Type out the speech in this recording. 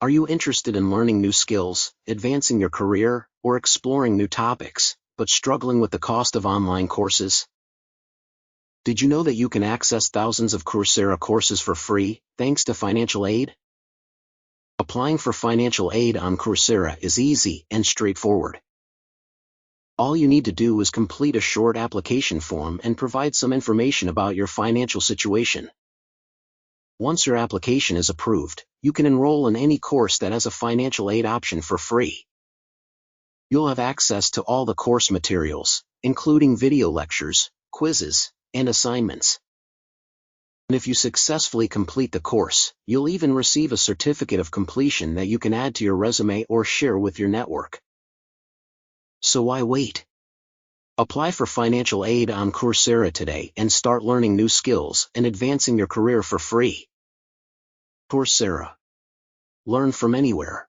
Are you interested in learning new skills, advancing your career, or exploring new topics, but struggling with the cost of online courses? Did you know that you can access thousands of Coursera courses for free, thanks to financial aid? Applying for financial aid on Coursera is easy and straightforward. All you need to do is complete a short application form and provide some information about your financial situation. Once your application is approved, you can enroll in any course that has a financial aid option for free. You'll have access to all the course materials, including video lectures, quizzes, and assignments. And if you successfully complete the course, you'll even receive a certificate of completion that you can add to your resume or share with your network. So why wait? Apply for financial aid on Coursera today and start learning new skills and advancing your career for free. Coursera. Learn from anywhere.